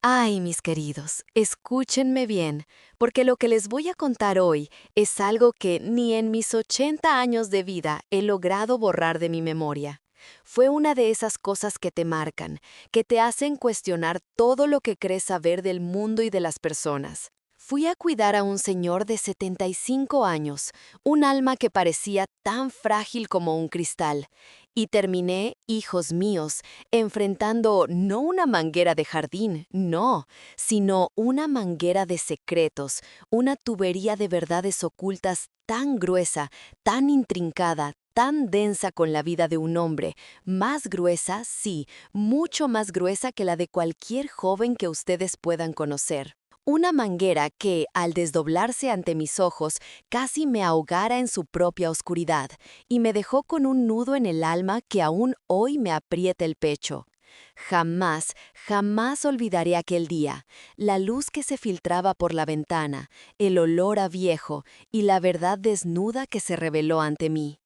Ay, mis queridos, escúchenme bien, porque lo que les voy a contar hoy es algo que ni en mis 80 años de vida he logrado borrar de mi memoria. Fue una de esas cosas que te marcan, que te hacen cuestionar todo lo que crees saber del mundo y de las personas. Fui a cuidar a un señor de 75 años, un alma que parecía tan frágil como un cristal, y terminé, hijos míos, enfrentando no una manguera de jardín, no, sino una manguera de secretos, una tubería de verdades ocultas tan gruesa, tan intrincada, tan densa con la vida de un hombre, más gruesa, sí, mucho más gruesa que la de cualquier joven que ustedes puedan conocer. Una manguera que, al desdoblarse ante mis ojos, casi me ahogara en su propia oscuridad, y me dejó con un nudo en el alma que aún hoy me aprieta el pecho. Jamás, jamás olvidaré aquel día, la luz que se filtraba por la ventana, el olor a viejo y la verdad desnuda que se reveló ante mí.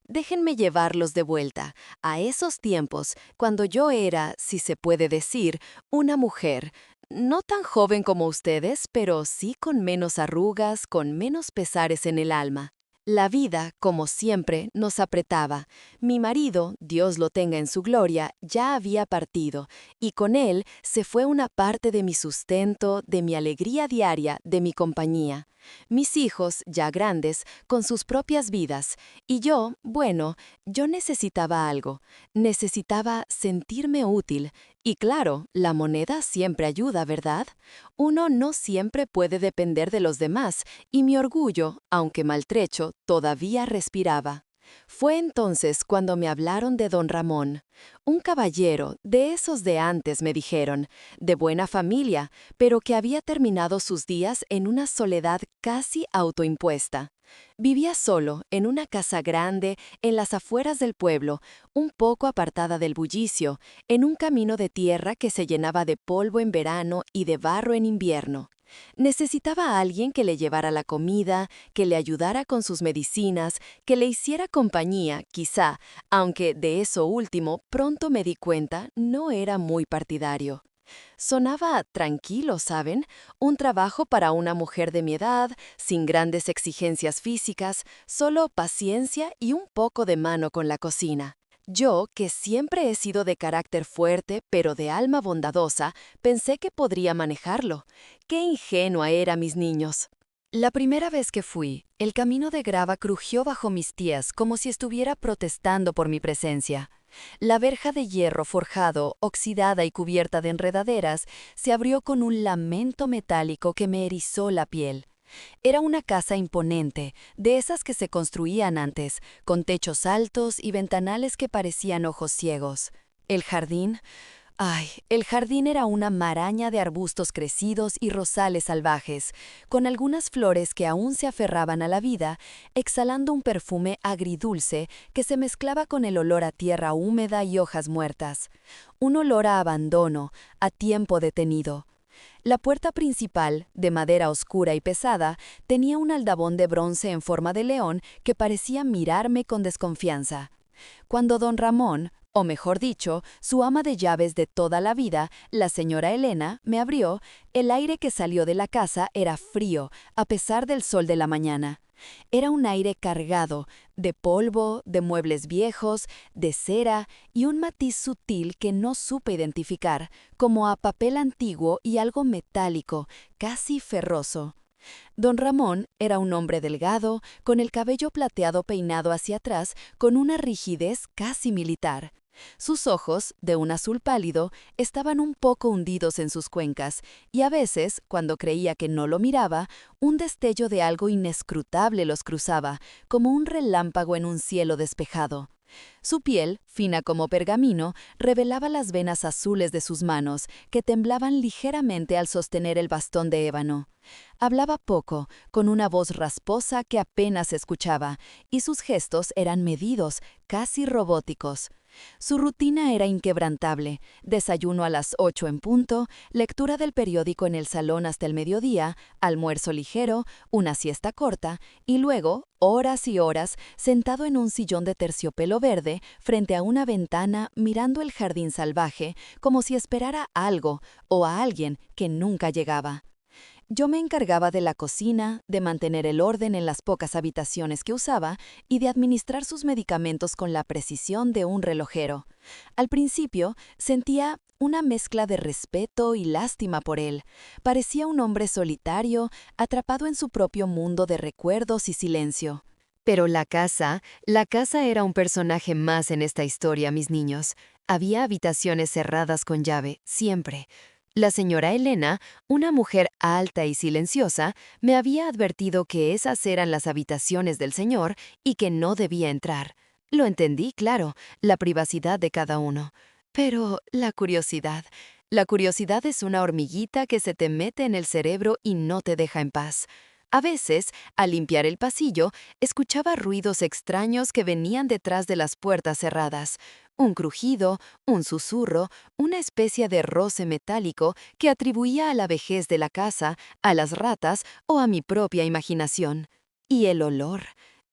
Déjenme llevarlos de vuelta a esos tiempos cuando yo era, si se puede decir, una mujer, no tan joven como ustedes, pero sí con menos arrugas, con menos pesares en el alma. La vida, como siempre, nos apretaba. Mi marido, Dios lo tenga en su gloria, ya había partido, y con él se fue una parte de mi sustento, de mi alegría diaria, de mi compañía. Mis hijos, ya grandes, con sus propias vidas, y yo, bueno, yo necesitaba algo, necesitaba sentirme útil. Y claro, la moneda siempre ayuda, ¿verdad? Uno no siempre puede depender de los demás, y mi orgullo, aunque maltrecho, todavía respiraba. Fue entonces cuando me hablaron de don Ramón. Un caballero, de esos de antes me dijeron, de buena familia, pero que había terminado sus días en una soledad casi autoimpuesta. Vivía solo, en una casa grande, en las afueras del pueblo, un poco apartada del bullicio, en un camino de tierra que se llenaba de polvo en verano y de barro en invierno. Necesitaba a alguien que le llevara la comida, que le ayudara con sus medicinas, que le hiciera compañía, quizá, aunque de eso último pronto me di cuenta no era muy partidario. Sonaba tranquilo, ¿saben? Un trabajo para una mujer de mi edad, sin grandes exigencias físicas, solo paciencia y un poco de mano con la cocina. Yo, que siempre he sido de carácter fuerte, pero de alma bondadosa, pensé que podría manejarlo. ¡Qué ingenua era, mis niños! La primera vez que fui, el camino de grava crujió bajo mis pies como si estuviera protestando por mi presencia. La verja de hierro forjado, oxidada y cubierta de enredaderas, se abrió con un lamento metálico que me erizó la piel. Era una casa imponente, de esas que se construían antes, con techos altos y ventanales que parecían ojos ciegos. El jardín. Ay, el jardín era una maraña de arbustos crecidos y rosales salvajes, con algunas flores que aún se aferraban a la vida, exhalando un perfume agridulce que se mezclaba con el olor a tierra húmeda y hojas muertas. Un olor a abandono, a tiempo detenido. La puerta principal, de madera oscura y pesada, tenía un aldabón de bronce en forma de león que parecía mirarme con desconfianza. Cuando don Ramón, o mejor dicho, su ama de llaves de toda la vida, la señora Elena, me abrió, el aire que salió de la casa era frío, a pesar del sol de la mañana. Era un aire cargado, de polvo, de muebles viejos, de cera y un matiz sutil que no supe identificar, como a papel antiguo y algo metálico, casi ferroso. Don Ramón era un hombre delgado, con el cabello plateado peinado hacia atrás, con una rigidez casi militar. Sus ojos, de un azul pálido, estaban un poco hundidos en sus cuencas, y a veces, cuando creía que no lo miraba, un destello de algo inescrutable los cruzaba, como un relámpago en un cielo despejado. Su piel, fina como pergamino, revelaba las venas azules de sus manos, que temblaban ligeramente al sostener el bastón de ébano. Hablaba poco, con una voz rasposa que apenas escuchaba, y sus gestos eran medidos, casi robóticos. Su rutina era inquebrantable: desayuno a las 8 en punto, lectura del periódico en el salón hasta el mediodía, almuerzo ligero, una siesta corta, y luego, horas y horas, sentado en un sillón de terciopelo verde, frente a una ventana, mirando el jardín salvaje, como si esperara algo o a alguien que nunca llegaba. Yo me encargaba de la cocina, de mantener el orden en las pocas habitaciones que usaba y de administrar sus medicamentos con la precisión de un relojero. Al principio sentía una mezcla de respeto y lástima por él. Parecía un hombre solitario, atrapado en su propio mundo de recuerdos y silencio. Pero la casa era un personaje más en esta historia, mis niños. Había habitaciones cerradas con llave, siempre. La señora Elena, una mujer alta y silenciosa, me había advertido que esas eran las habitaciones del señor y que no debía entrar. Lo entendí, claro, la privacidad de cada uno. Pero la curiosidad es una hormiguita que se te mete en el cerebro y no te deja en paz. A veces, al limpiar el pasillo, escuchaba ruidos extraños que venían detrás de las puertas cerradas. Un crujido, un susurro, una especie de roce metálico que atribuía a la vejez de la casa, a las ratas o a mi propia imaginación. Y el olor,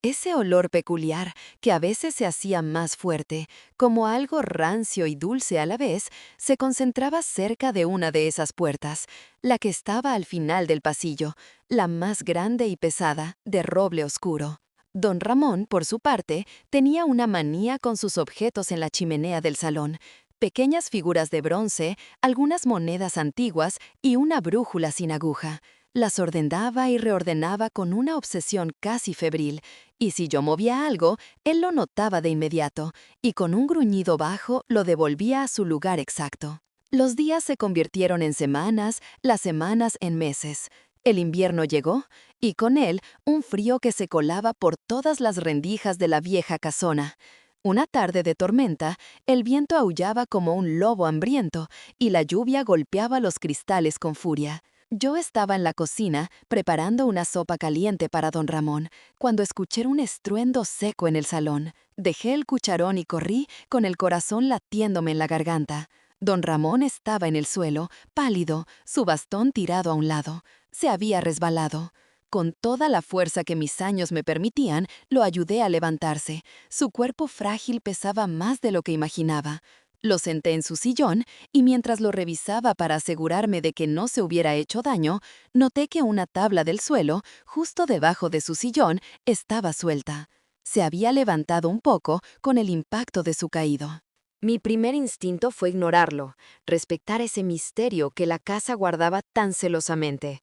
ese olor peculiar que a veces se hacía más fuerte, como algo rancio y dulce a la vez, se concentraba cerca de una de esas puertas, la que estaba al final del pasillo, la más grande y pesada, de roble oscuro. Don Ramón, por su parte, tenía una manía con sus objetos en la chimenea del salón: pequeñas figuras de bronce, algunas monedas antiguas y una brújula sin aguja. Las ordenaba y reordenaba con una obsesión casi febril, y si yo movía algo, él lo notaba de inmediato, y con un gruñido bajo lo devolvía a su lugar exacto. Los días se convirtieron en semanas, las semanas en meses. El invierno llegó, y con él un frío que se colaba por todas las rendijas de la vieja casona. Una tarde de tormenta, el viento aullaba como un lobo hambriento, y la lluvia golpeaba los cristales con furia. Yo estaba en la cocina preparando una sopa caliente para don Ramón, cuando escuché un estruendo seco en el salón. Dejé el cucharón y corrí, con el corazón latiéndome en la garganta. Don Ramón estaba en el suelo, pálido, su bastón tirado a un lado. Se había resbalado. Con toda la fuerza que mis años me permitían, lo ayudé a levantarse. Su cuerpo frágil pesaba más de lo que imaginaba. Lo senté en su sillón y mientras lo revisaba para asegurarme de que no se hubiera hecho daño, noté que una tabla del suelo, justo debajo de su sillón, estaba suelta. Se había levantado un poco con el impacto de su caído. Mi primer instinto fue ignorarlo, respetar ese misterio que la casa guardaba tan celosamente.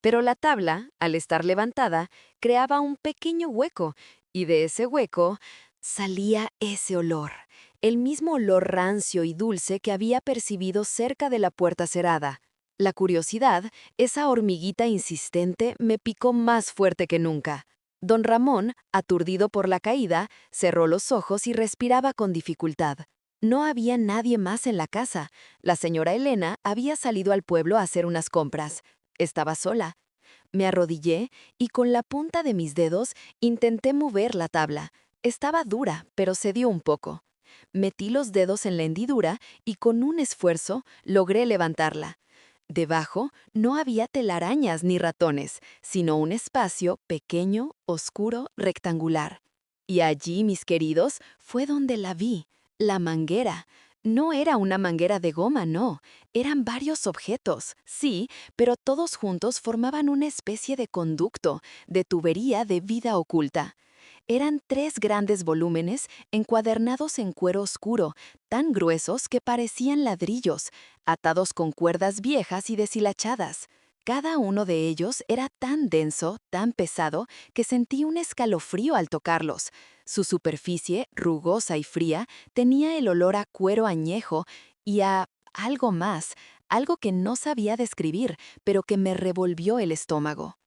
Pero la tabla, al estar levantada, creaba un pequeño hueco, y de ese hueco salía ese olor, el mismo olor rancio y dulce que había percibido cerca de la puerta cerrada. La curiosidad, esa hormiguita insistente, me picó más fuerte que nunca. Don Ramón, aturdido por la caída, cerró los ojos y respiraba con dificultad. No había nadie más en la casa. La señora Elena había salido al pueblo a hacer unas compras. Estaba sola. Me arrodillé y con la punta de mis dedos intenté mover la tabla. Estaba dura, pero cedió un poco. Metí los dedos en la hendidura y con un esfuerzo logré levantarla. Debajo no había telarañas ni ratones, sino un espacio pequeño, oscuro, rectangular. Y allí, mis queridos, fue donde la vi, la manguera. No era una manguera de goma, no. Eran varios objetos, sí, pero todos juntos formaban una especie de conducto, de tubería de vida oculta. Eran 3 grandes volúmenes encuadernados en cuero oscuro, tan gruesos que parecían ladrillos, atados con cuerdas viejas y deshilachadas. Cada uno de ellos era tan denso, tan pesado, que sentí un escalofrío al tocarlos. Su superficie, rugosa y fría, tenía el olor a cuero añejo y a algo más, algo que no sabía describir, pero que me revolvió el estómago.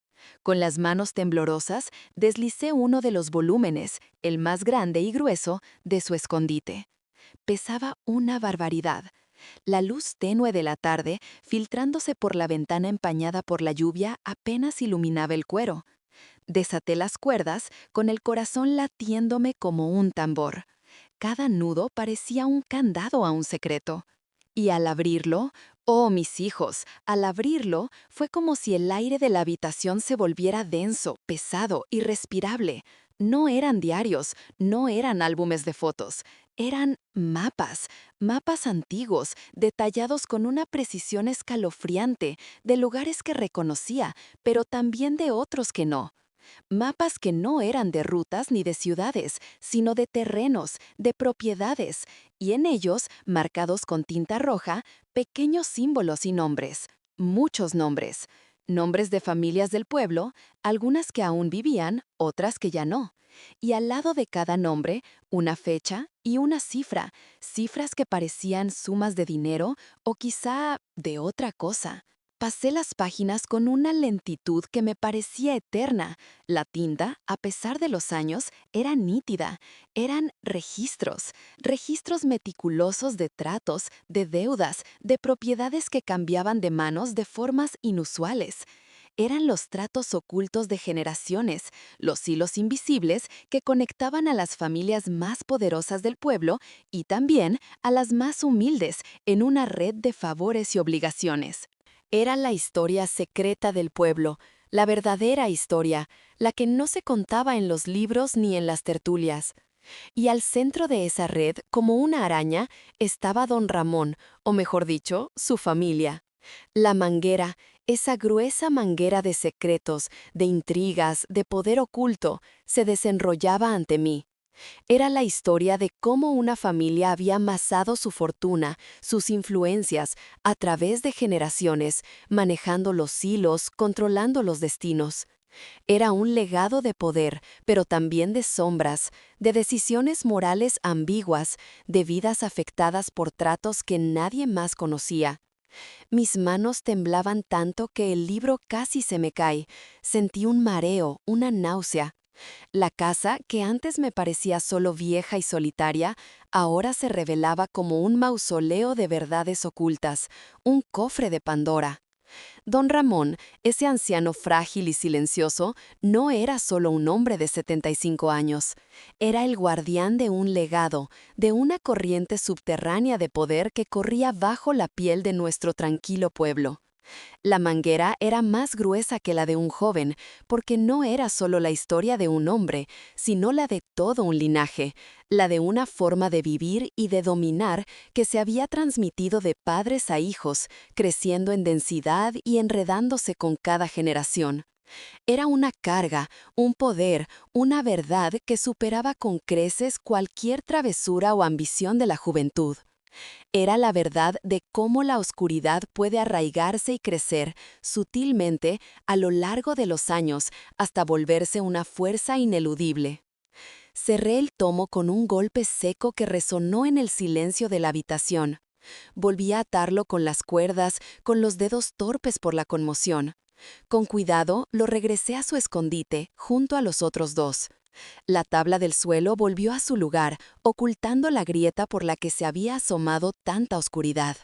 Con las manos temblorosas, deslicé uno de los volúmenes, el más grande y grueso, de su escondite. Pesaba una barbaridad. La luz tenue de la tarde, filtrándose por la ventana empañada por la lluvia, apenas iluminaba el cuero. Desaté las cuerdas, con el corazón latiéndome como un tambor. Cada nudo parecía un candado a un secreto. Y al abrirlo, oh mis hijos, al abrirlo fue como si el aire de la habitación se volviera denso, pesado, irrespirable. No eran diarios, no eran álbumes de fotos, eran mapas, mapas antiguos, detallados con una precisión escalofriante, de lugares que reconocía, pero también de otros que no. Mapas que no eran de rutas ni de ciudades, sino de terrenos, de propiedades, y en ellos, marcados con tinta roja, pequeños símbolos y nombres, muchos nombres. Nombres de familias del pueblo, algunas que aún vivían, otras que ya no. Y al lado de cada nombre, una fecha y una cifra, cifras que parecían sumas de dinero o quizá de otra cosa. Pasé las páginas con una lentitud que me parecía eterna. La tinta, a pesar de los años, era nítida. Eran registros, registros meticulosos de tratos, de deudas, de propiedades que cambiaban de manos de formas inusuales. Eran los tratos ocultos de generaciones, los hilos invisibles que conectaban a las familias más poderosas del pueblo y también a las más humildes en una red de favores y obligaciones. Era la historia secreta del pueblo, la verdadera historia, la que no se contaba en los libros ni en las tertulias. Y al centro de esa red, como una araña, estaba don Ramón, o mejor dicho, su familia. La manguera, esa gruesa manguera de secretos, de intrigas, de poder oculto, se desenrollaba ante mí. Era la historia de cómo una familia había amasado su fortuna, sus influencias, a través de generaciones, manejando los hilos, controlando los destinos. Era un legado de poder, pero también de sombras, de decisiones morales ambiguas, de vidas afectadas por tratos que nadie más conocía. Mis manos temblaban tanto que el libro casi se me cae. Sentí un mareo, una náusea. La casa, que antes me parecía solo vieja y solitaria, ahora se revelaba como un mausoleo de verdades ocultas, un cofre de Pandora. Don Ramón, ese anciano frágil y silencioso, no era solo un hombre de 75 años. Era el guardián de un legado, de una corriente subterránea de poder que corría bajo la piel de nuestro tranquilo pueblo. La manguera era más gruesa que la de un joven, porque no era solo la historia de un hombre, sino la de todo un linaje, la de una forma de vivir y de dominar que se había transmitido de padres a hijos, creciendo en densidad y enredándose con cada generación. Era una carga, un poder, una verdad que superaba con creces cualquier travesura o ambición de la juventud. Era la verdad de cómo la oscuridad puede arraigarse y crecer sutilmente a lo largo de los años hasta volverse una fuerza ineludible. Cerré el tomo con un golpe seco que resonó en el silencio de la habitación. Volví a atarlo con las cuerdas, con los dedos torpes por la conmoción. Con cuidado lo regresé a su escondite, junto a los otros dos. La tabla del suelo volvió a su lugar, ocultando la grieta por la que se había asomado tanta oscuridad.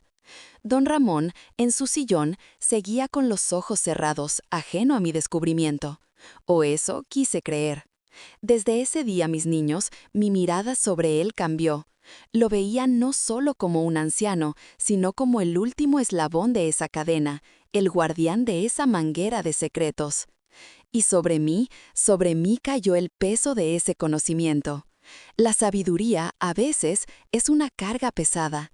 Don Ramón, en su sillón, seguía con los ojos cerrados, ajeno a mi descubrimiento. O eso quise creer. Desde ese día, mis niños, mi mirada sobre él cambió. Lo veía no solo como un anciano, sino como el último eslabón de esa cadena, el guardián de esa manguera de secretos. Y sobre mí cayó el peso de ese conocimiento. La sabiduría, a veces, es una carga pesada.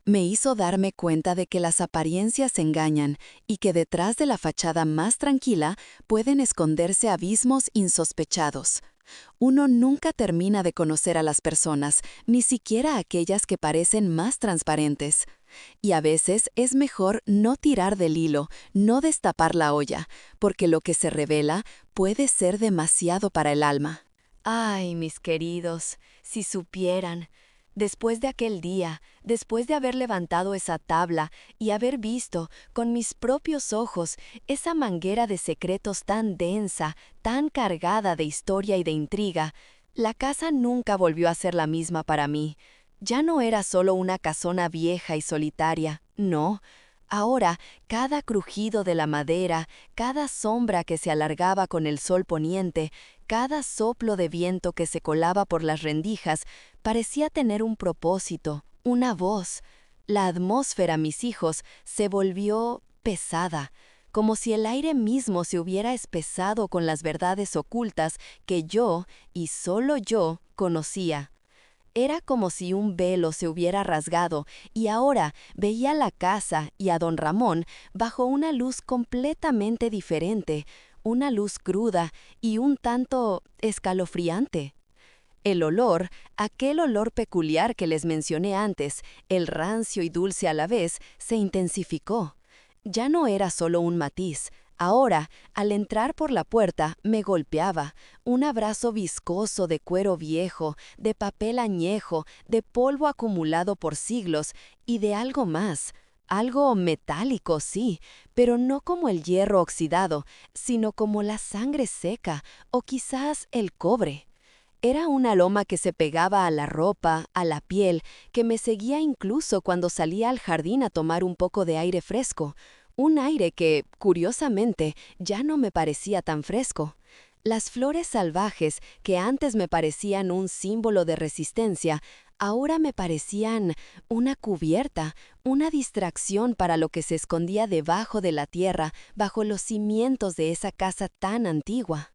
Me hizo darme cuenta de que las apariencias engañan y que detrás de la fachada más tranquila pueden esconderse abismos insospechados. Uno nunca termina de conocer a las personas, ni siquiera aquellas que parecen más transparentes. Y a veces es mejor no tirar del hilo, no destapar la olla, porque lo que se revela puede ser demasiado para el alma. Ay, mis queridos, si supieran. Después de aquel día, después de haber levantado esa tabla y haber visto, con mis propios ojos, esa manguera de secretos tan densa, tan cargada de historia y de intriga, la casa nunca volvió a ser la misma para mí. Ya no era solo una casona vieja y solitaria, no. Ahora, cada crujido de la madera, cada sombra que se alargaba con el sol poniente, cada soplo de viento que se colaba por las rendijas, parecía tener un propósito, una voz. La atmósfera, mis hijos, se volvió pesada, como si el aire mismo se hubiera espesado con las verdades ocultas que yo, y solo yo, conocía. Era como si un velo se hubiera rasgado y ahora veía la casa y a don Ramón bajo una luz completamente diferente, una luz cruda y un tanto escalofriante. El olor, aquel olor peculiar que les mencioné antes, el rancio y dulce a la vez, se intensificó. Ya no era solo un matiz. Ahora, al entrar por la puerta, me golpeaba. Un abrazo viscoso de cuero viejo, de papel añejo, de polvo acumulado por siglos y de algo más. Algo metálico, sí, pero no como el hierro oxidado, sino como la sangre seca o quizás el cobre. Era un aroma que se pegaba a la ropa, a la piel, que me seguía incluso cuando salía al jardín a tomar un poco de aire fresco. Un aire que, curiosamente, ya no me parecía tan fresco. Las flores salvajes, que antes me parecían un símbolo de resistencia, ahora me parecían una cubierta, una distracción para lo que se escondía debajo de la tierra, bajo los cimientos de esa casa tan antigua.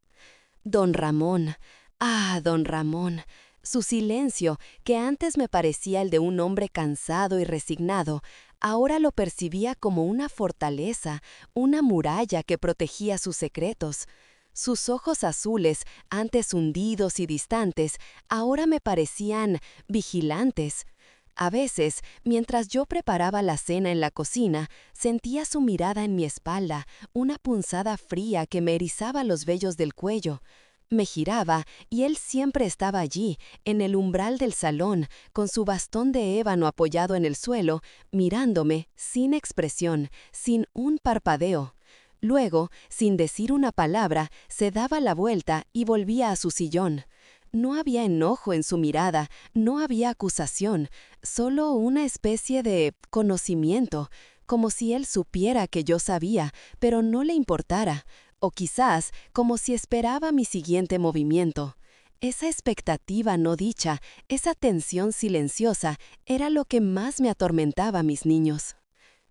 Don Ramón. Ah, don Ramón. Su silencio, que antes me parecía el de un hombre cansado y resignado, ahora lo percibía como una fortaleza, una muralla que protegía sus secretos. Sus ojos azules, antes hundidos y distantes, ahora me parecían vigilantes. A veces, mientras yo preparaba la cena en la cocina, sentía su mirada en mi espalda, una punzada fría que me erizaba los vellos del cuello. Me giraba y él siempre estaba allí, en el umbral del salón, con su bastón de ébano apoyado en el suelo, mirándome, sin expresión, sin un parpadeo. Luego, sin decir una palabra, se daba la vuelta y volvía a su sillón. No había enojo en su mirada, no había acusación, solo una especie de conocimiento, como si él supiera que yo sabía, pero no le importara, o quizás como si esperaba mi siguiente movimiento. Esa expectativa no dicha, esa tensión silenciosa, era lo que más me atormentaba, mis niños.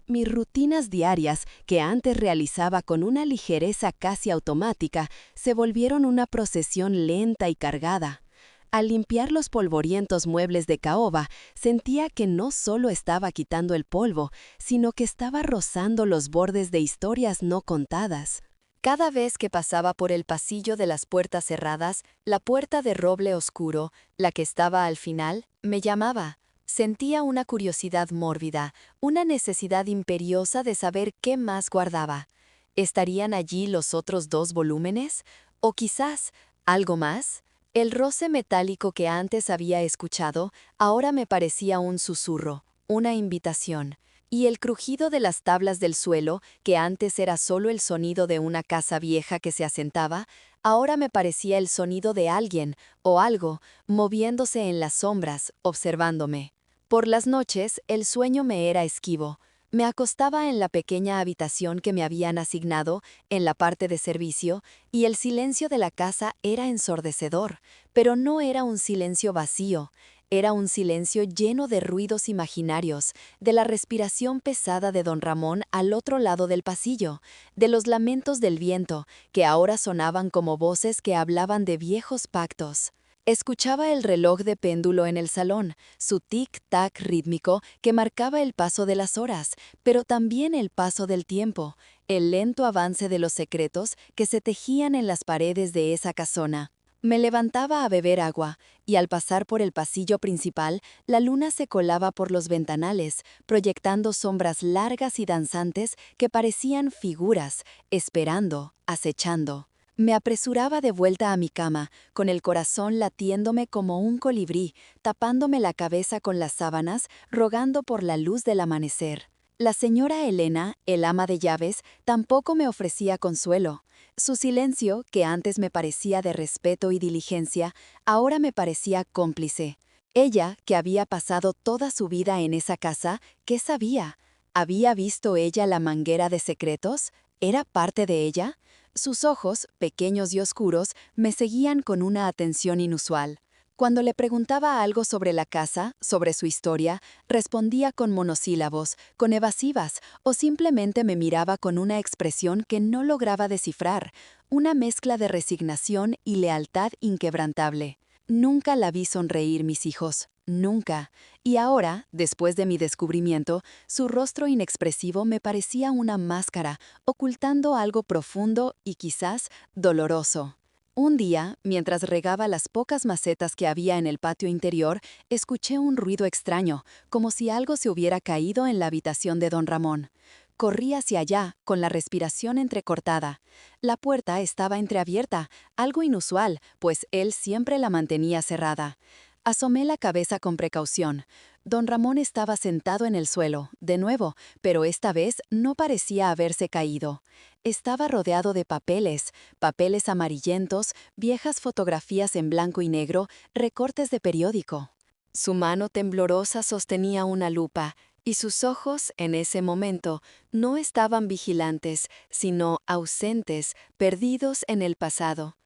Mis rutinas diarias, que antes realizaba con una ligereza casi automática, se volvieron una procesión lenta y cargada. Al limpiar los polvorientos muebles de caoba, sentía que no solo estaba quitando el polvo, sino que estaba rozando los bordes de historias no contadas. Cada vez que pasaba por el pasillo de las puertas cerradas, la puerta de roble oscuro, la que estaba al final, me llamaba. Sentía una curiosidad mórbida, una necesidad imperiosa de saber qué más guardaba. ¿Estarían allí los otros 2 volúmenes? ¿O quizás algo más? El roce metálico que antes había escuchado, ahora me parecía un susurro, una invitación. Y el crujido de las tablas del suelo, que antes era solo el sonido de una casa vieja que se asentaba, ahora me parecía el sonido de alguien o algo moviéndose en las sombras, observándome. Por las noches, el sueño me era esquivo. Me acostaba en la pequeña habitación que me habían asignado, en la parte de servicio, y el silencio de la casa era ensordecedor, pero no era un silencio vacío. Era un silencio lleno de ruidos imaginarios, de la respiración pesada de don Ramón al otro lado del pasillo, de los lamentos del viento, que ahora sonaban como voces que hablaban de viejos pactos. Escuchaba el reloj de péndulo en el salón, su tic-tac rítmico que marcaba el paso de las horas, pero también el paso del tiempo, el lento avance de los secretos que se tejían en las paredes de esa casona. Me levantaba a beber agua, y al pasar por el pasillo principal, la luna se colaba por los ventanales, proyectando sombras largas y danzantes que parecían figuras, esperando, acechando. Me apresuraba de vuelta a mi cama, con el corazón latiéndome como un colibrí, tapándome la cabeza con las sábanas, rogando por la luz del amanecer. La señora Elena, el ama de llaves, tampoco me ofrecía consuelo. Su silencio, que antes me parecía de respeto y diligencia, ahora me parecía cómplice. Ella, que había pasado toda su vida en esa casa, ¿qué sabía? ¿Había visto ella la manguera de secretos? ¿Era parte de ella? Sus ojos, pequeños y oscuros, me seguían con una atención inusual. Cuando le preguntaba algo sobre la casa, sobre su historia, respondía con monosílabos, con evasivas, o simplemente me miraba con una expresión que no lograba descifrar, una mezcla de resignación y lealtad inquebrantable. Nunca la vi sonreír, mis hijos, nunca. Y ahora, después de mi descubrimiento, su rostro inexpresivo me parecía una máscara, ocultando algo profundo y quizás doloroso. Un día, mientras regaba las pocas macetas que había en el patio interior, escuché un ruido extraño, como si algo se hubiera caído en la habitación de don Ramón. Corrí hacia allá, con la respiración entrecortada. La puerta estaba entreabierta, algo inusual, pues él siempre la mantenía cerrada. Asomé la cabeza con precaución. Don Ramón estaba sentado en el suelo, de nuevo, pero esta vez no parecía haberse caído. Estaba rodeado de papeles, papeles amarillentos, viejas fotografías en blanco y negro, recortes de periódico. Su mano temblorosa sostenía una lupa, y sus ojos, en ese momento, no estaban vigilantes, sino ausentes, perdidos en el pasado.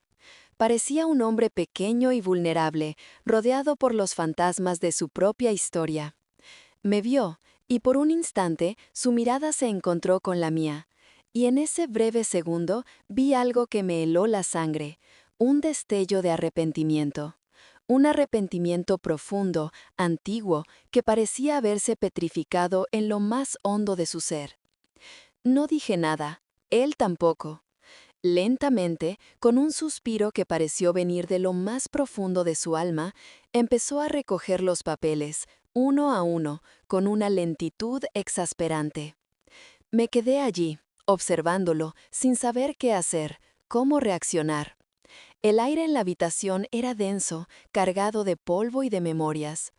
Parecía un hombre pequeño y vulnerable, rodeado por los fantasmas de su propia historia. Me vio, y por un instante su mirada se encontró con la mía. Y en ese breve segundo vi algo que me heló la sangre, un destello de arrepentimiento. Un arrepentimiento profundo, antiguo, que parecía haberse petrificado en lo más hondo de su ser. No dije nada, él tampoco. Lentamente, con un suspiro que pareció venir de lo más profundo de su alma, empezó a recoger los papeles, uno a uno, con una lentitud exasperante. Me quedé allí, observándolo, sin saber qué hacer, cómo reaccionar. El aire en la habitación era denso, cargado de polvo y de memorias.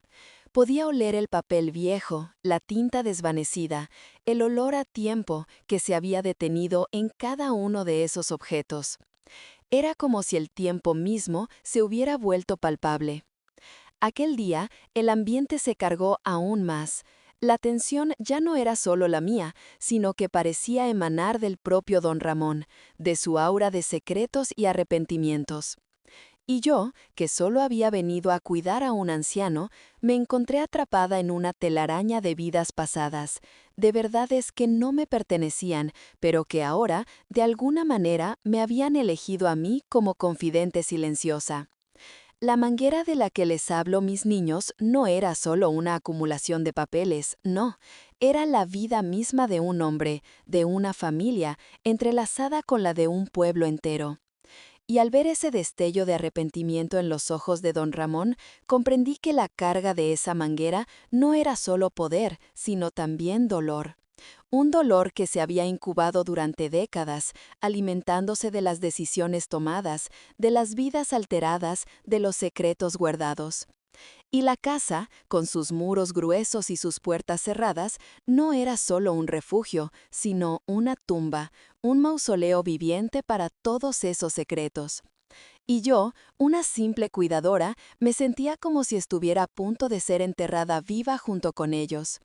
Podía oler el papel viejo, la tinta desvanecida, el olor a tiempo que se había detenido en cada uno de esos objetos. Era como si el tiempo mismo se hubiera vuelto palpable. Aquel día, el ambiente se cargó aún más. La tensión ya no era solo la mía, sino que parecía emanar del propio don Ramón, de su aura de secretos y arrepentimientos. Y yo, que solo había venido a cuidar a un anciano, me encontré atrapada en una telaraña de vidas pasadas, de verdades que no me pertenecían, pero que ahora, de alguna manera, me habían elegido a mí como confidente silenciosa. La manguera de la que les hablo, mis niños, no era solo una acumulación de papeles, no, era la vida misma de un hombre, de una familia, entrelazada con la de un pueblo entero. Y al ver ese destello de arrepentimiento en los ojos de don Ramón, comprendí que la carga de esa manguera no era solo poder, sino también dolor. Un dolor que se había incubado durante décadas, alimentándose de las decisiones tomadas, de las vidas alteradas, de los secretos guardados. Y la casa, con sus muros gruesos y sus puertas cerradas, no era solo un refugio, sino una tumba, un mausoleo viviente para todos esos secretos. Y yo, una simple cuidadora, me sentía como si estuviera a punto de ser enterrada viva junto con ellos.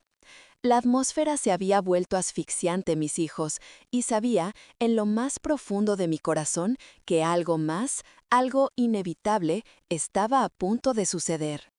La atmósfera se había vuelto asfixiante, mis hijos, y sabía, en lo más profundo de mi corazón, que algo más, algo inevitable, estaba a punto de suceder.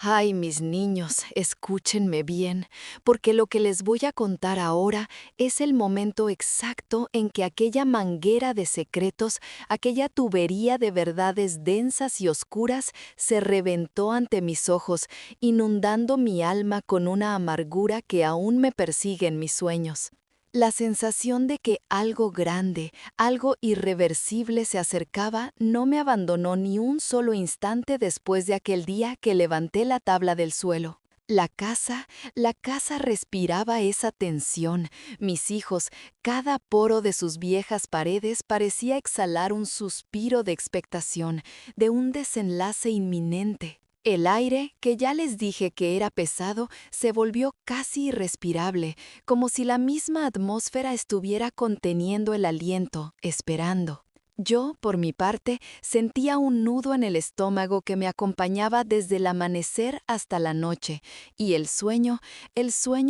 Ay, mis niños, escúchenme bien, porque lo que les voy a contar ahora es el momento exacto en que aquella manguera de secretos, aquella tubería de verdades densas y oscuras, se reventó ante mis ojos, inundando mi alma con una amargura que aún me persigue en mis sueños. La sensación de que algo grande, algo irreversible se acercaba no me abandonó ni un solo instante después de aquel día que levanté la tabla del suelo. La casa respiraba esa tensión. Mis hijos, cada poro de sus viejas paredes parecía exhalar un suspiro de expectación, de un desenlace inminente. El aire, que ya les dije que era pesado, se volvió casi irrespirable, como si la misma atmósfera estuviera conteniendo el aliento, esperando. Yo, por mi parte, sentía un nudo en el estómago que me acompañaba desde el amanecer hasta la noche, y el sueño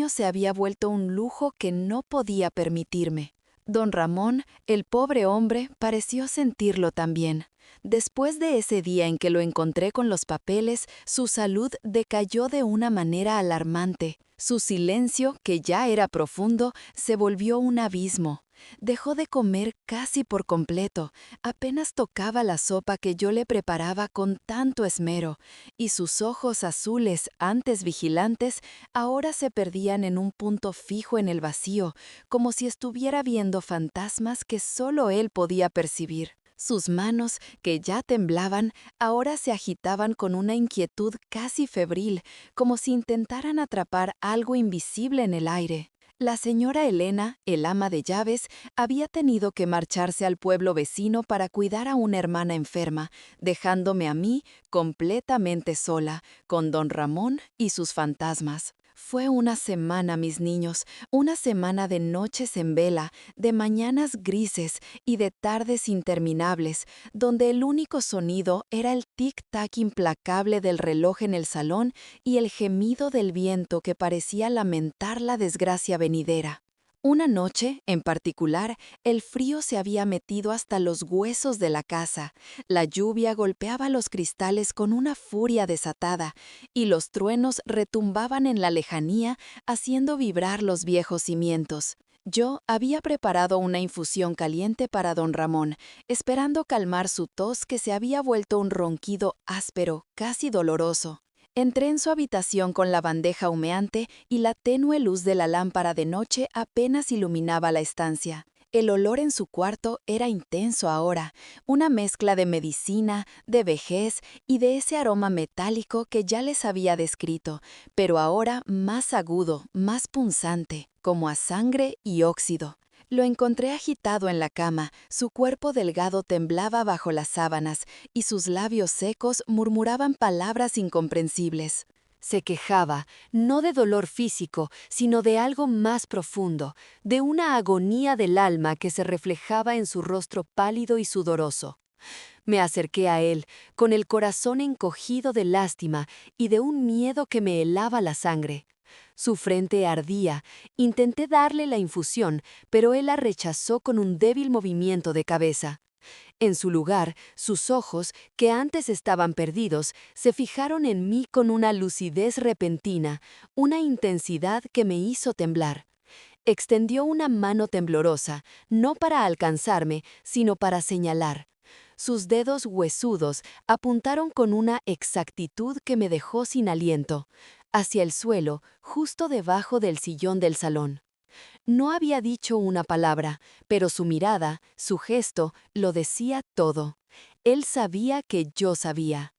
se había vuelto un lujo que no podía permitirme. Don Ramón, el pobre hombre, pareció sentirlo también. Después de ese día en que lo encontré con los papeles, su salud decayó de una manera alarmante. Su silencio, que ya era profundo, se volvió un abismo. Dejó de comer casi por completo, apenas tocaba la sopa que yo le preparaba con tanto esmero, y sus ojos azules, antes vigilantes, ahora se perdían en un punto fijo en el vacío, como si estuviera viendo fantasmas que solo él podía percibir. Sus manos, que ya temblaban, ahora se agitaban con una inquietud casi febril, como si intentaran atrapar algo invisible en el aire. La señora Elena, el ama de llaves, había tenido que marcharse al pueblo vecino para cuidar a una hermana enferma, dejándome a mí completamente sola, con don Ramón y sus fantasmas. Fue una semana, mis niños, una semana de noches en vela, de mañanas grises y de tardes interminables, donde el único sonido era el tic-tac implacable del reloj en el salón y el gemido del viento que parecía lamentar la desgracia venidera. Una noche, en particular, el frío se había metido hasta los huesos de la casa, la lluvia golpeaba los cristales con una furia desatada, y los truenos retumbaban en la lejanía, haciendo vibrar los viejos cimientos. Yo había preparado una infusión caliente para don Ramón, esperando calmar su tos que se había vuelto un ronquido áspero, casi doloroso. Entré en su habitación con la bandeja humeante y la tenue luz de la lámpara de noche apenas iluminaba la estancia. El olor en su cuarto era intenso ahora, una mezcla de medicina, de vejez y de ese aroma metálico que ya les había descrito, pero ahora más agudo, más punzante, como a sangre y óxido. Lo encontré agitado en la cama, su cuerpo delgado temblaba bajo las sábanas y sus labios secos murmuraban palabras incomprensibles. Se quejaba, no de dolor físico, sino de algo más profundo, de una agonía del alma que se reflejaba en su rostro pálido y sudoroso. Me acerqué a él, con el corazón encogido de lástima y de un miedo que me helaba la sangre. Su frente ardía, intenté darle la infusión, pero él la rechazó con un débil movimiento de cabeza. En su lugar, sus ojos, que antes estaban perdidos, se fijaron en mí con una lucidez repentina, una intensidad que me hizo temblar. Extendió una mano temblorosa, no para alcanzarme, sino para señalar. Sus dedos huesudos apuntaron con una exactitud que me dejó sin aliento, hacia el suelo, justo debajo del sillón del salón. No había dicho una palabra, pero su mirada, su gesto, lo decía todo. Él sabía que yo sabía.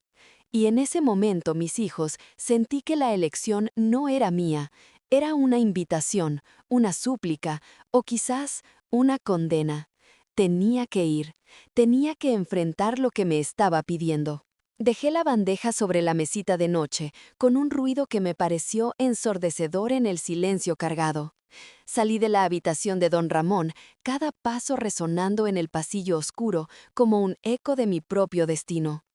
Y en ese momento, mis hijos, sentí que la elección no era mía, era una invitación, una súplica, o quizás una condena. Tenía que ir, tenía que enfrentar lo que me estaba pidiendo. Dejé la bandeja sobre la mesita de noche, con un ruido que me pareció ensordecedor en el silencio cargado. Salí de la habitación de don Ramón, cada paso resonando en el pasillo oscuro como un eco de mi propio destino.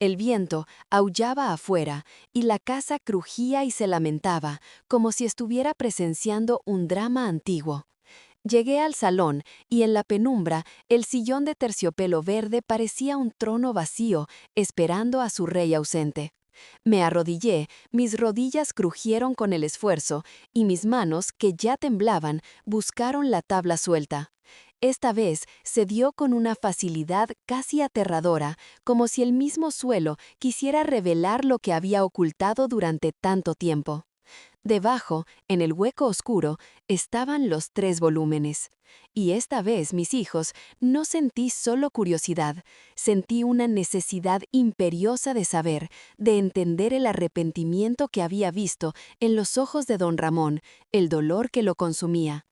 El viento aullaba afuera y la casa crujía y se lamentaba, como si estuviera presenciando un drama antiguo. Llegué al salón y en la penumbra el sillón de terciopelo verde parecía un trono vacío, esperando a su rey ausente. Me arrodillé, mis rodillas crujieron con el esfuerzo y mis manos, que ya temblaban, buscaron la tabla suelta. Esta vez se dio con una facilidad casi aterradora, como si el mismo suelo quisiera revelar lo que había ocultado durante tanto tiempo. Debajo, en el hueco oscuro, estaban los 3 volúmenes. Y esta vez, mis hijos, no sentí solo curiosidad, sentí una necesidad imperiosa de saber, de entender el arrepentimiento que había visto en los ojos de don Ramón, el dolor que lo consumía.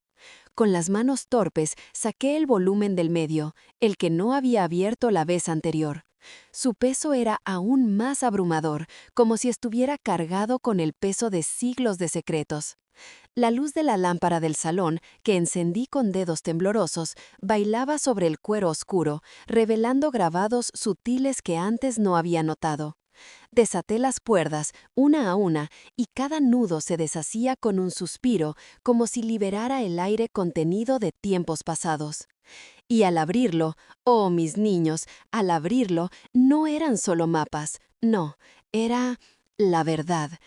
Con las manos torpes saqué el volumen del medio, el que no había abierto la vez anterior. Su peso era aún más abrumador, como si estuviera cargado con el peso de siglos de secretos. La luz de la lámpara del salón, que encendí con dedos temblorosos, bailaba sobre el cuero oscuro, revelando grabados sutiles que antes no había notado. Desaté las cuerdas, una a una, y cada nudo se deshacía con un suspiro, como si liberara el aire contenido de tiempos pasados. Y al abrirlo, oh mis niños, al abrirlo, no eran solo mapas, no, era la verdad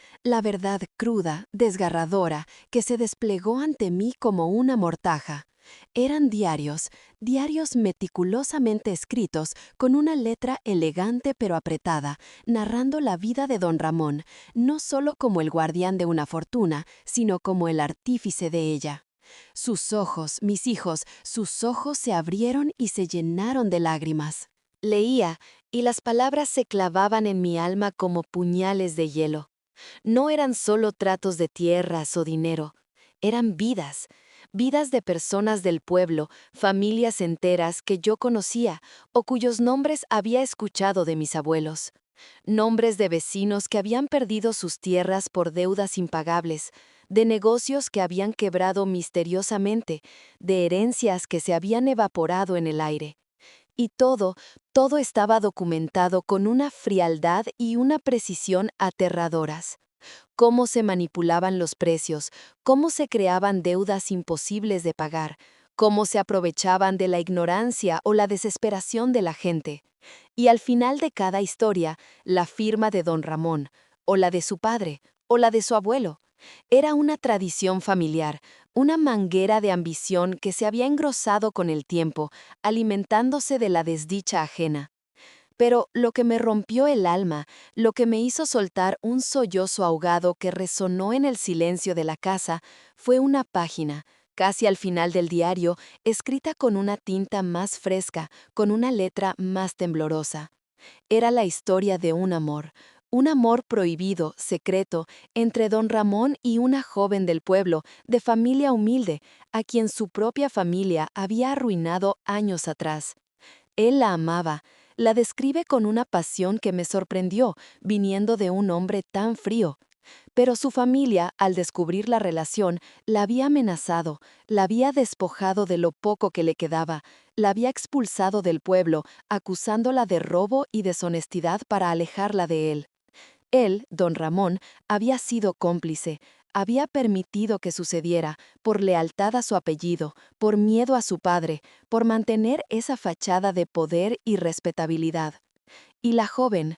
cruda, desgarradora, que se desplegó ante mí como una mortaja. Eran diarios, diarios meticulosamente escritos, con una letra elegante pero apretada, narrando la vida de don Ramón, no solo como el guardián de una fortuna, sino como el artífice de ella. Sus ojos, mis hijos, sus ojos se abrieron y se llenaron de lágrimas. Leía, y las palabras se clavaban en mi alma como puñales de hielo. No eran solo tratos de tierras o dinero, eran vidas, vidas de personas del pueblo, familias enteras que yo conocía o cuyos nombres había escuchado de mis abuelos. Nombres de vecinos que habían perdido sus tierras por deudas impagables, de negocios que habían quebrado misteriosamente, de herencias que se habían evaporado en el aire. Y todo estaba documentado con una frialdad y una precisión aterradoras. Cómo se manipulaban los precios, cómo se creaban deudas imposibles de pagar, cómo se aprovechaban de la ignorancia o la desesperación de la gente. Y al final de cada historia, la firma de don Ramón, o la de su padre, o la de su abuelo. Era una tradición familiar, una manguera de ambición que se había engrosado con el tiempo, alimentándose de la desdicha ajena. Pero lo que me rompió el alma, lo que me hizo soltar un sollozo ahogado que resonó en el silencio de la casa, fue una página, casi al final del diario, escrita con una tinta más fresca, con una letra más temblorosa. Era la historia de un amor prohibido, secreto, entre don Ramón y una joven del pueblo, de familia humilde, a quien su propia familia había arruinado años atrás. Él la amaba, la describe con una pasión que me sorprendió, viniendo de un hombre tan frío. Pero su familia, al descubrir la relación, la había amenazado, la había despojado de lo poco que le quedaba, la había expulsado del pueblo, acusándola de robo y deshonestidad para alejarla de él. Él, don Ramón, había sido cómplice, había permitido que sucediera, por lealtad a su apellido, por miedo a su padre, por mantener esa fachada de poder y respetabilidad. Y la joven,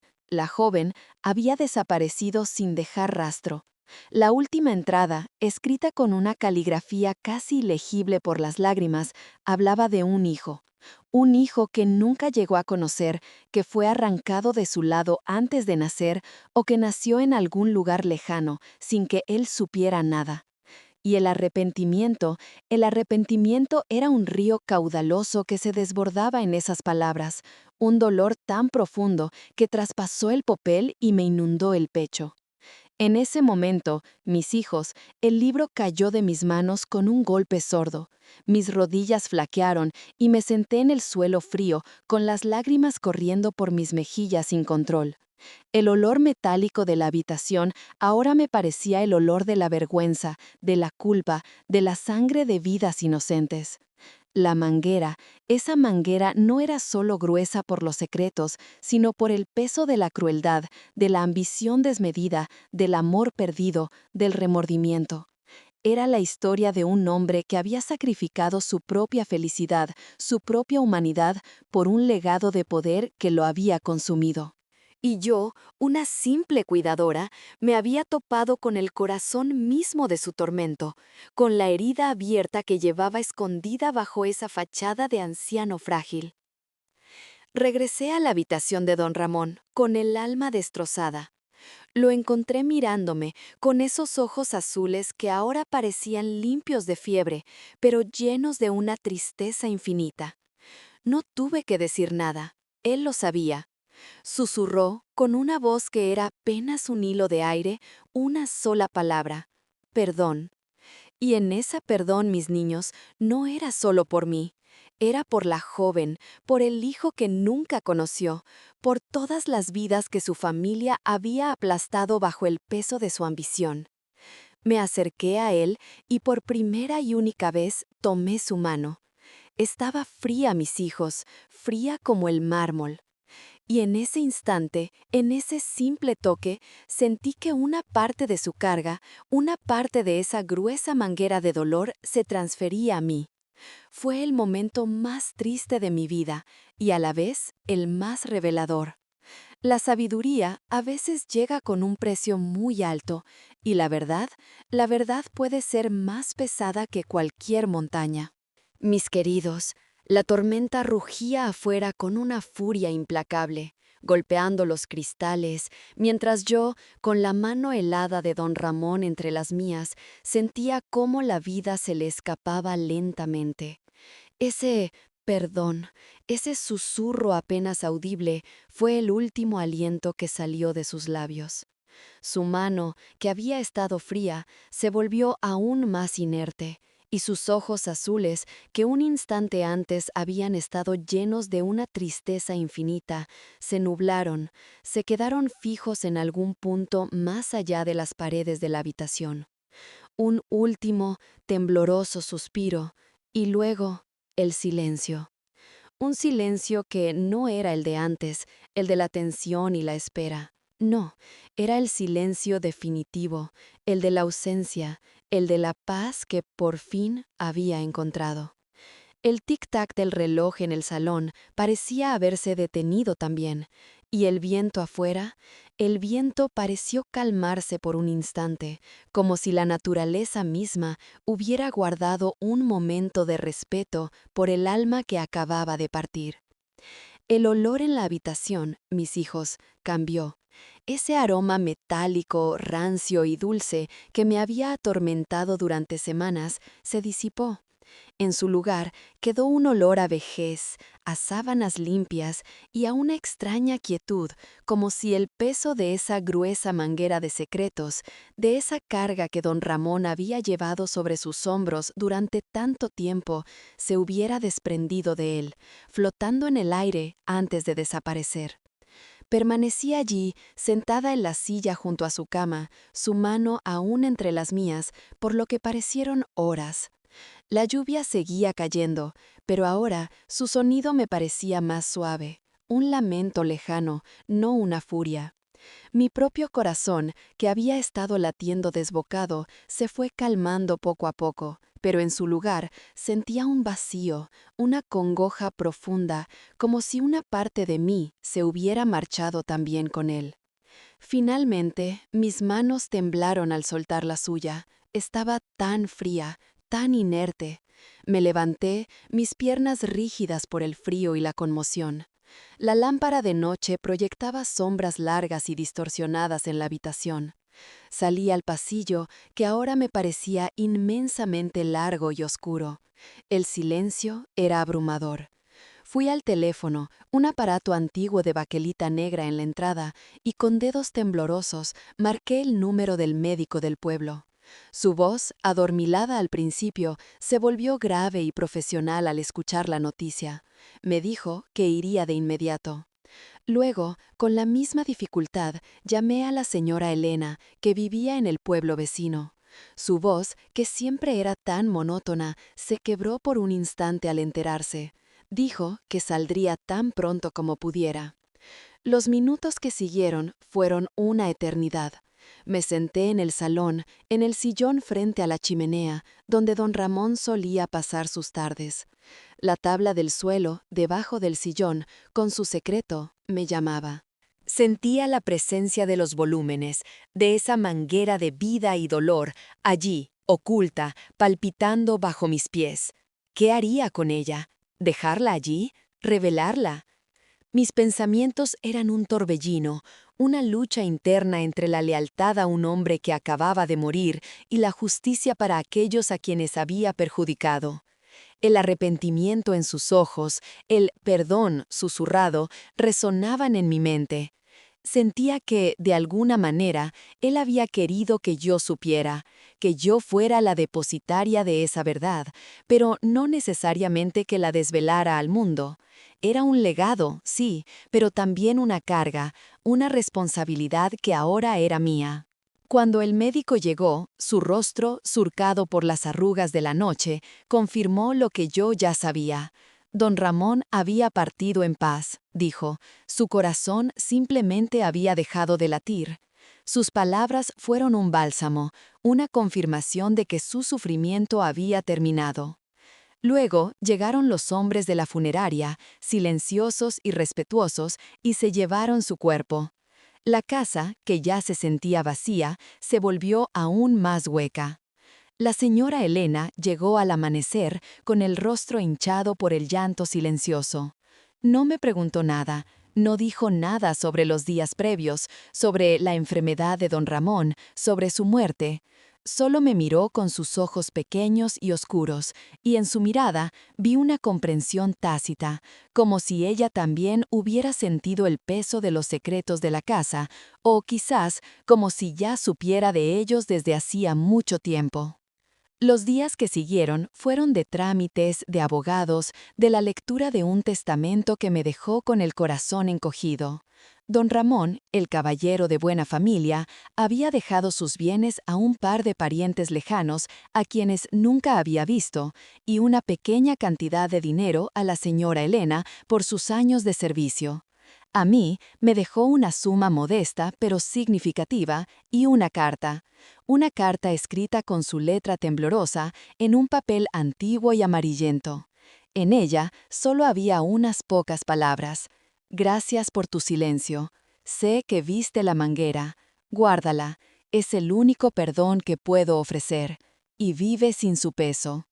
había desaparecido sin dejar rastro. La última entrada, escrita con una caligrafía casi ilegible por las lágrimas, hablaba de un hijo que nunca llegó a conocer, que fue arrancado de su lado antes de nacer o que nació en algún lugar lejano, sin que él supiera nada. Y el arrepentimiento era un río caudaloso que se desbordaba en esas palabras, un dolor tan profundo que traspasó el papel y me inundó el pecho. En ese momento, mis hijos, el libro cayó de mis manos con un golpe sordo. Mis rodillas flaquearon y me senté en el suelo frío, con las lágrimas corriendo por mis mejillas sin control. El olor metálico de la habitación ahora me parecía el olor de la vergüenza, de la culpa, de la sangre de vidas inocentes. La manguera, esa manguera no era solo gruesa por los secretos, sino por el peso de la crueldad, de la ambición desmedida, del amor perdido, del remordimiento. Era la historia de un hombre que había sacrificado su propia felicidad, su propia humanidad, por un legado de poder que lo había consumido. Y yo, una simple cuidadora, me había topado con el corazón mismo de su tormento, con la herida abierta que llevaba escondida bajo esa fachada de anciano frágil. Regresé a la habitación de don Ramón, con el alma destrozada. Lo encontré mirándome, con esos ojos azules que ahora parecían limpios de fiebre, pero llenos de una tristeza infinita. No tuve que decir nada, él lo sabía. Susurró, con una voz que era apenas un hilo de aire, una sola palabra: perdón. Y en esa perdón, mis niños, no era solo por mí, era por la joven, por el hijo que nunca conoció, por todas las vidas que su familia había aplastado bajo el peso de su ambición. Me acerqué a él y por primera y única vez tomé su mano. Estaba fría, mis hijos, fría como el mármol. Y en ese instante, en ese simple toque, sentí que una parte de su carga, una parte de esa gruesa manguera de dolor se transfería a mí. Fue el momento más triste de mi vida y a la vez el más revelador. La sabiduría a veces llega con un precio muy alto y la verdad puede ser más pesada que cualquier montaña. Mis queridos, la tormenta rugía afuera con una furia implacable, golpeando los cristales, mientras yo, con la mano helada de don Ramón entre las mías, sentía cómo la vida se le escapaba lentamente. Ese perdón, ese susurro apenas audible, fue el último aliento que salió de sus labios. Su mano, que había estado fría, se volvió aún más inerte, y sus ojos azules, que un instante antes habían estado llenos de una tristeza infinita, se nublaron, se quedaron fijos en algún punto más allá de las paredes de la habitación. Un último, tembloroso suspiro, y luego el silencio. Un silencio que no era el de antes, el de la tensión y la espera. No, era el silencio definitivo, el de la ausencia, el de la paz que por fin había encontrado. El tic-tac del reloj en el salón parecía haberse detenido también, y el viento pareció calmarse por un instante, como si la naturaleza misma hubiera guardado un momento de respeto por el alma que acababa de partir. El olor en la habitación, mis hijos, cambió. Ese aroma metálico, rancio y dulce que me había atormentado durante semanas se disipó. En su lugar quedó un olor a vejez, a sábanas limpias y a una extraña quietud, como si el peso de esa gruesa manguera de secretos, de esa carga que don Ramón había llevado sobre sus hombros durante tanto tiempo, se hubiera desprendido de él, flotando en el aire antes de desaparecer. Permanecí allí, sentada en la silla junto a su cama, su mano aún entre las mías, por lo que parecieron horas. La lluvia seguía cayendo, pero ahora su sonido me parecía más suave, un lamento lejano, no una furia. Mi propio corazón, que había estado latiendo desbocado, se fue calmando poco a poco, pero en su lugar sentía un vacío, una congoja profunda, como si una parte de mí se hubiera marchado también con él. Finalmente, mis manos temblaron al soltar la suya. Estaba tan fría, tan inerte. Me levanté, mis piernas rígidas por el frío y la conmoción. La lámpara de noche proyectaba sombras largas y distorsionadas en la habitación. Salí al pasillo, que ahora me parecía inmensamente largo y oscuro. El silencio era abrumador. Fui al teléfono, un aparato antiguo de baquelita negra en la entrada, y con dedos temblorosos marqué el número del médico del pueblo. Su voz, adormilada al principio, se volvió grave y profesional al escuchar la noticia. Me dijo que iría de inmediato. Luego, con la misma dificultad, llamé a la señora Elena, que vivía en el pueblo vecino. Su voz, que siempre era tan monótona, se quebró por un instante al enterarse. Dijo que saldría tan pronto como pudiera. Los minutos que siguieron fueron una eternidad. Me senté en el salón, en el sillón frente a la chimenea, donde don Ramón solía pasar sus tardes. La tabla del suelo, debajo del sillón, con su secreto, me llamaba. Sentía la presencia de los volúmenes, de esa manguera de vida y dolor, allí, oculta, palpitando bajo mis pies. ¿Qué haría con ella? ¿Dejarla allí? ¿Revelarla? Mis pensamientos eran un torbellino, una lucha interna entre la lealtad a un hombre que acababa de morir y la justicia para aquellos a quienes había perjudicado. El arrepentimiento en sus ojos, el perdón susurrado, resonaban en mi mente. Sentía que, de alguna manera, él había querido que yo supiera, que yo fuera la depositaria de esa verdad, pero no necesariamente que la desvelara al mundo. Era un legado, sí, pero también una carga, una responsabilidad que ahora era mía. Cuando el médico llegó, su rostro, surcado por las arrugas de la noche, confirmó lo que yo ya sabía. Don Ramón había partido en paz, dijo. Su corazón simplemente había dejado de latir. Sus palabras fueron un bálsamo, una confirmación de que su sufrimiento había terminado. Luego llegaron los hombres de la funeraria, silenciosos y respetuosos, y se llevaron su cuerpo. La casa, que ya se sentía vacía, se volvió aún más hueca. La señora Elena llegó al amanecer con el rostro hinchado por el llanto silencioso. No me preguntó nada, no dijo nada sobre los días previos, sobre la enfermedad de don Ramón, sobre su muerte. Solo me miró con sus ojos pequeños y oscuros, y en su mirada vi una comprensión tácita, como si ella también hubiera sentido el peso de los secretos de la casa, o quizás como si ya supiera de ellos desde hacía mucho tiempo. Los días que siguieron fueron de trámites, de abogados, de la lectura de un testamento que me dejó con el corazón encogido. Don Ramón, el caballero de buena familia, había dejado sus bienes a un par de parientes lejanos a quienes nunca había visto, y una pequeña cantidad de dinero a la señora Elena por sus años de servicio. A mí me dejó una suma modesta pero significativa y una carta escrita con su letra temblorosa en un papel antiguo y amarillento. En ella solo había unas pocas palabras. Gracias por tu silencio. Sé que viste la manguera. Guárdala. Es el único perdón que puedo ofrecer. Y vive sin su peso.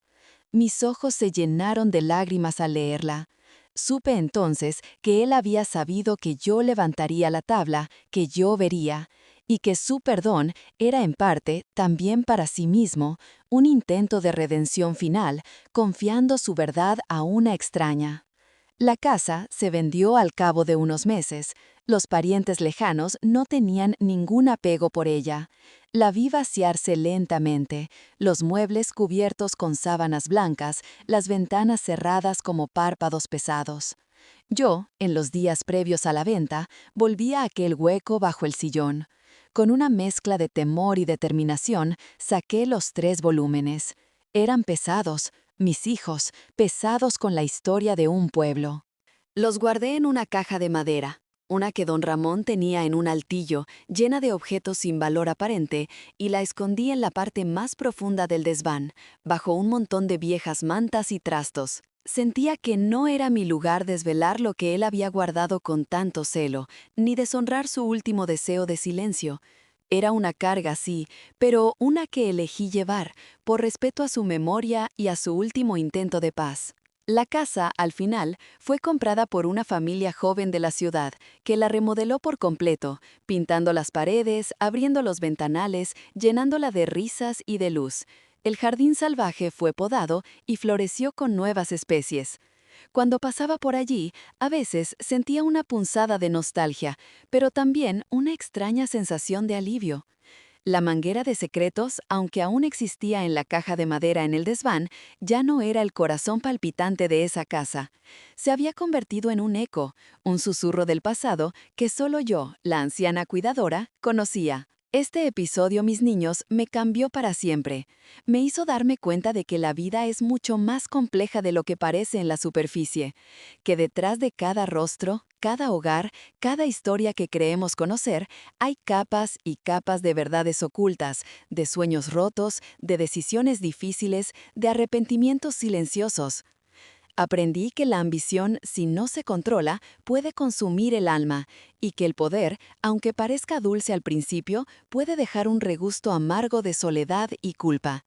Mis ojos se llenaron de lágrimas al leerla. Supe entonces que él había sabido que yo levantaría la tabla, que yo vería, y que su perdón era en parte, también para sí mismo, un intento de redención final, confiando su verdad a una extraña. La casa se vendió al cabo de unos meses. Los parientes lejanos no tenían ningún apego por ella. La vi vaciarse lentamente, los muebles cubiertos con sábanas blancas, las ventanas cerradas como párpados pesados. Yo, en los días previos a la venta, volví a aquel hueco bajo el sillón. Con una mezcla de temor y determinación, saqué los 3 volúmenes. Eran pesados, mis hijos, pesados con la historia de un pueblo. Los guardé en una caja de madera, una que don Ramón tenía en un altillo, llena de objetos sin valor aparente, y la escondí en la parte más profunda del desván, bajo un montón de viejas mantas y trastos. Sentía que no era mi lugar desvelar lo que él había guardado con tanto celo, ni deshonrar su último deseo de silencio. Era una carga, sí, pero una que elegí llevar, por respeto a su memoria y a su último intento de paz. La casa, al final, fue comprada por una familia joven de la ciudad, que la remodeló por completo, pintando las paredes, abriendo los ventanales, llenándola de risas y de luz. El jardín salvaje fue podado y floreció con nuevas especies. Cuando pasaba por allí, a veces sentía una punzada de nostalgia, pero también una extraña sensación de alivio. La manguera de secretos, aunque aún existía en la caja de madera en el desván, ya no era el corazón palpitante de esa casa. Se había convertido en un eco, un susurro del pasado que solo yo, la anciana cuidadora, conocía. Este episodio, mis niños, me cambió para siempre. Me hizo darme cuenta de que la vida es mucho más compleja de lo que parece en la superficie, que detrás de cada rostro, cada hogar, cada historia que creemos conocer, hay capas y capas de verdades ocultas, de sueños rotos, de decisiones difíciles, de arrepentimientos silenciosos. Aprendí que la ambición, si no se controla, puede consumir el alma, y que el poder, aunque parezca dulce al principio, puede dejar un regusto amargo de soledad y culpa.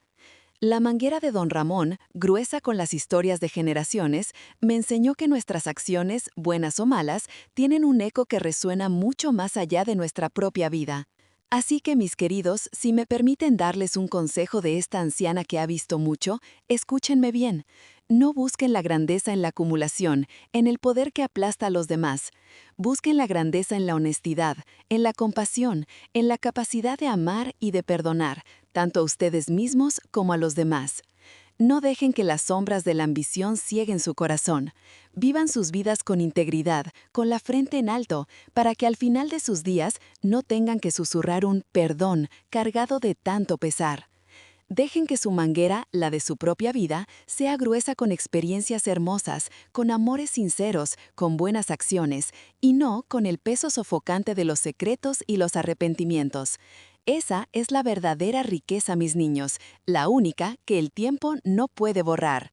La manguera de don Ramón, gruesa con las historias de generaciones, me enseñó que nuestras acciones, buenas o malas, tienen un eco que resuena mucho más allá de nuestra propia vida. Así que, mis queridos, si me permiten darles un consejo de esta anciana que ha visto mucho, escúchenme bien. No busquen la grandeza en la acumulación, en el poder que aplasta a los demás. Busquen la grandeza en la honestidad, en la compasión, en la capacidad de amar y de perdonar, tanto a ustedes mismos como a los demás. No dejen que las sombras de la ambición cieguen su corazón. Vivan sus vidas con integridad, con la frente en alto, para que al final de sus días no tengan que susurrar un perdón cargado de tanto pesar. Dejen que su manguera, la de su propia vida, sea gruesa con experiencias hermosas, con amores sinceros, con buenas acciones, y no con el peso sofocante de los secretos y los arrepentimientos. Esa es la verdadera riqueza, mis niños, la única que el tiempo no puede borrar.